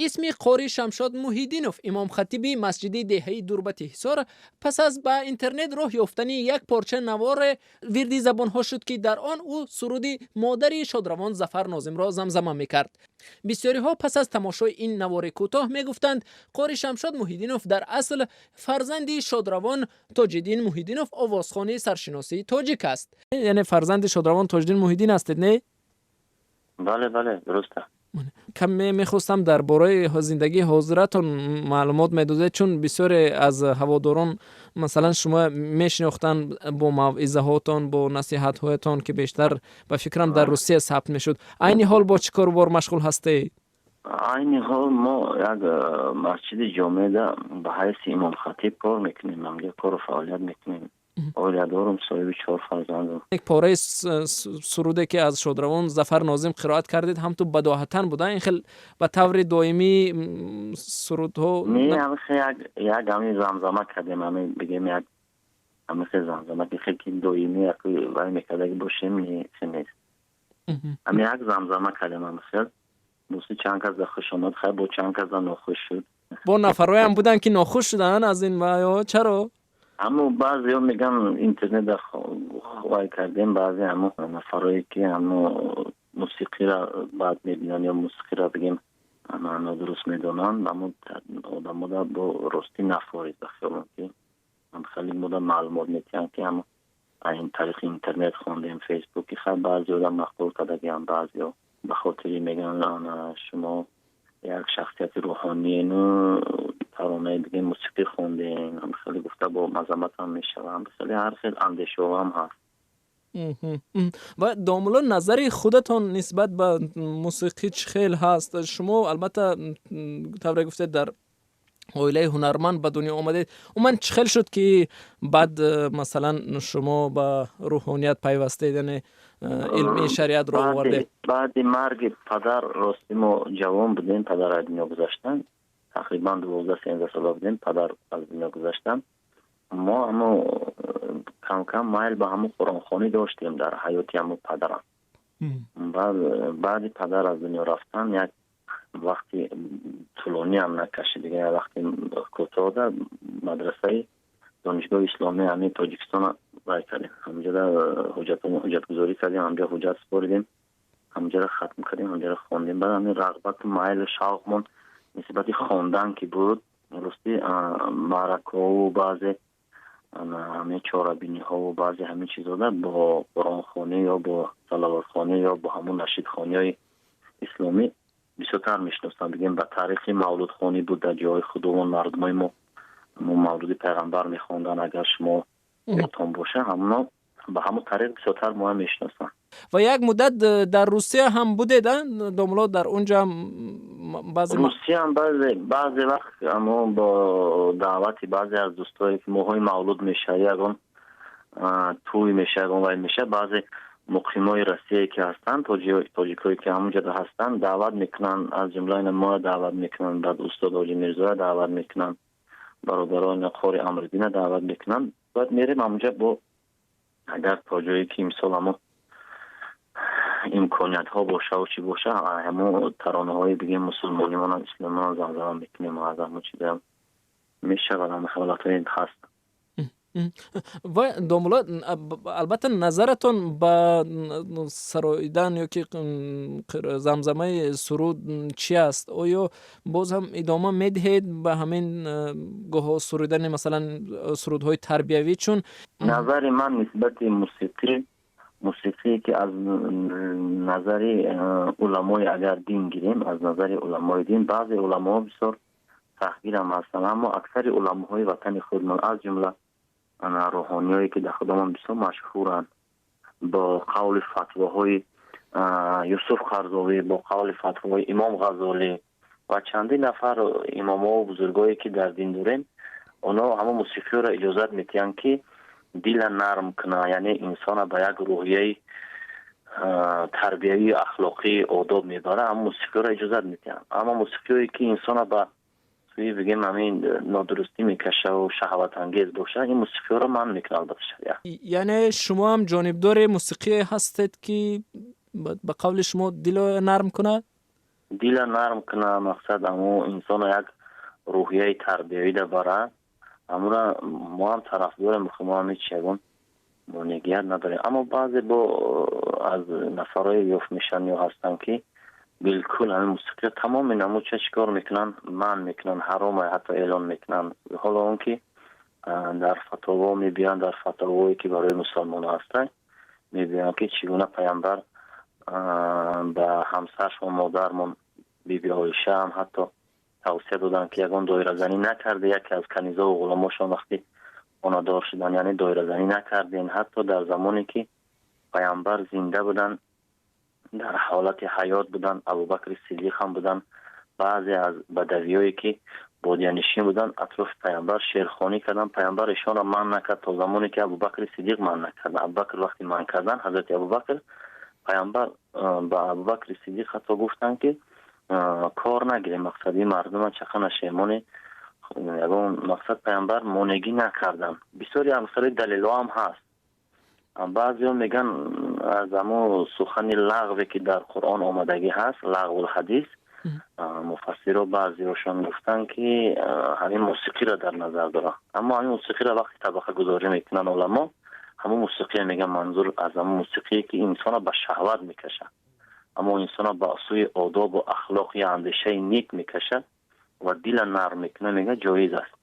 اسم قاری شمشاد محیدینوف امام خطیب مسجد دهه دوربت حصار پس از به اینترنت راه یافتن یک پارچه نوار وردی زبانها شد که در آن او سرود مادری شادروان ظفر ناظم را زمزمه میکرد. بسیاری ها پس از تماشای این نوار کوتاه میگفتند قاری شمشاد محیدینوف در اصل فرزند شادروان تاج‌الدین محیدینوف آوازخوان سرشناسی تاجیک است. یعنی فرزند شادروان تاج‌الدین محیدین هستید نه؟ بله درسته. کم میخواستم درباره زندگی حاضرتون معلومات میدادید، چون بسیاری از هواداران مثلا شما میشناختن با موعظه هاتون، با نصیحت هایتون که بیشتر به فکرم در روسیه ثبت میشد. عین حال با چه کار بار مشغول هستی؟ عین حال ما یک مسجد جامع ده به حیث امام خطیب کار میکنیم، هم یک کار فعالیت میکنیم. اولادارم صاحب 4 فرزندم. یک پاره سروده که از شادروان ظفر ناظم قرائت کردید هم تو بداهتن بوده، این خیلی به طور دائمی سرود ها نه همیشه یک همی زمزمه کردیم، همی بگیم یک همیشه زمزمه که خیلی دائمی وای میکرده که باشیم نیست. همی یک زمزمه کردیم همیشه دوستی چند کس خوش آمد، خیلی با چند کس ناخوش شد. با نفرهای هم بودن که ناخوش شدن از این وای چرا؟ اما بعضی ها میگن اینترنت خواهی کردیم، بعضی اما نفرهایی که اما موسیقی را بعد میبینن یا موسیقی را بگیم معنا درست میدونن، اما آدم ها با راستی نفارید بخیالم که من خیلی مدام معلومات میتیم که اما این طریق اینترنت خوندیم فیسبوکی خیلی بعضی آدم مخبور کده هم بعضی ها به خاطری میگن شما یک شخصیت روحانی نو ترانه دیگه موسیقی خوندین، هم خیلی گفته با مذمت هم میشه، هم خیلی هر خیلی اندیشه هم هست. و داملا نظری خودتان نسبت به موسیقی چه خیلی هست؟ شما البته طور گفته در عائله هنرمند به دنیا آمدید، من چه خیلی شد که بعد مثلا شما به روحانیت پیوستید، یعنی علم شریعت رو آوردید؟ بعد مرگ پدر راستی ما جوان بودیم، پدر از دنیا گذاشتن، تقریبا 12-13 سال بودیم پدر از دنیا گذاشتن. ما اما کم کم مایل به همون قرآن خوانی داشتیم در حیاتی همون پدرم. بعد پدر از دنیا رفتن یک وقتی طولانی هم نکشید دیگه، وقتی کوتاه در مدرسه دانشگاه اسلامی همین تاجیکستان رای کردیم، همونجا حجت گذاری کردیم، همونجا حجت سپاریدیم، همونجا را ختم کردیم، همونجا را خوندیم. بعد همین رغبت و مایل شوقمون نسبت خواندن که بود، راستی معرکه و بعضی همین چاربینی ها و بعضی همین چیزا ده با قرآن خوانی یا با صلوات خوانی یا با همون نشید خوانی های اسلامی بسیارتر میشناستم. بگیم به تاریخ مولود خوانی بود در جای خودمون مردم های ما مولود پیغمبر میخوندن، اگر شما یادتون باشه همونا به همون طریق بسیارتر ما میشناسن. و یک مدت در روسیه هم بودیدن دوملا در اونجا هم روسیه هم بعضی وقت اما با دعوتی بعضی از دوستایی که موهای مولود میشه یکون توی میشه یکون وای میشه، بعضی مقیمای روسیه که هستن تاجیکایی که همونجا هستن دعوت میکنن، از جمله ما دعوت میکنن، بعد استاد حاجی میرزا دعوت میکنن، برادران قاری امردین دعوت میکنن، بعد میریم همونجا با اگر تا جایی که امسال همون امکانیت ها باشه و چی باشه همون ترانه های بگیم مسلمانی من اسلامی زمزمه میکنیم و از همون چیز هم میشه و همون حالات های هست. و دوملا البته نظرتون به سراییدن یا که زمزمه سرود چی است؟ آیا باز هم ادامه میدهید به همین گاه سرودن مثلا سرودهای تربیوی؟ چون نظر من نسبت موسیقی که از نظر علمای اگر دین گیریم، از نظر علمای دین بعضی علما بسیار تحقیر هم هستن، اما اکثر علمای وطن خودمان از جمله روحانیایی که در خودمان بسیار مشهورند با قول فتواهای یوسف قرضاوی، با قول فتواهای امام غزالی و چندین نفر امام و بزرگایی که در دین داریم، اونا همه موسیقی را اجازت میتین که دل نرم کنه، یعنی انسان به یک روحیه تربیوی اخلاقی آداب میبره، اما موسیقی را اجازت میتین. اما موسیقی که انسان به سوی بگیم همین نادرستی میکشه و شهوت انگیز باشه، این موسیقی را من میکنه البته شریعت. یعنی شما هم جانبدار موسیقی هستید که به قول شما دل نرم کنه؟ دل نرم کنه، مقصد امو انسان یک روحیه تربیوی ده بره. امورا ما هم طرفدار میخوام همین چیگون مونگیت نداریم، اما بعضی با از نفرای یوف میشن یا هستن که بالکل همین موسیقی تمام نمو چیکار میکنن، من میکنن، حرام حتی اعلان میکنن. حالا اون که در فتاوا میبینن، در فتاوایی که برای مسلمان هستن میبینن که چگونه پیامبر به همسرش و مادرمون بیبی عایشه هم حتی توصیه دادن که یگان دایره زنی نکرده. یکی از کنیزا و غلاماشون وقتی اونا دار شدن یعنی دایره زنی نکردین. حتی در زمانی که پیامبر زنده بودن، در حالت حیات بودن، ابوبکر صدیق هم بودن، بعضی از بدویایی که بادیانشین بودن اطراف پیامبر شیرخوانی کردن. پیامبر ایشان را منع نکرد تا زمانی که ابوبکر صدیق منع نکرد. ابوبکر وقتی منع کردن حضرت ابوبکر، پیامبر با ابوبکر صدیق حتی گفتن که کار نگیره، مقصدی مردم چخه نشیمونه. مقصد پیامبر مونگی نکردن. بسیاری امثال دلیل هم هست. بعضی هم میگن از امو سخن لغوی که در قرآن آمدگی هست، لغو الحدیث، مفسر و بعضی روشان گفتن که همین موسیقی را در نظر داره. اما همین موسیقی را وقتی طبقه گذاری میکنن علما، همون موسیقی میگن منظور از همون موسیقی که انسان را به شهوت میکشه، اما انسان را به سوی آداب و اخلاق یا اندیشه نیک میکشه و دل نرم میکنه، میگه جایز است.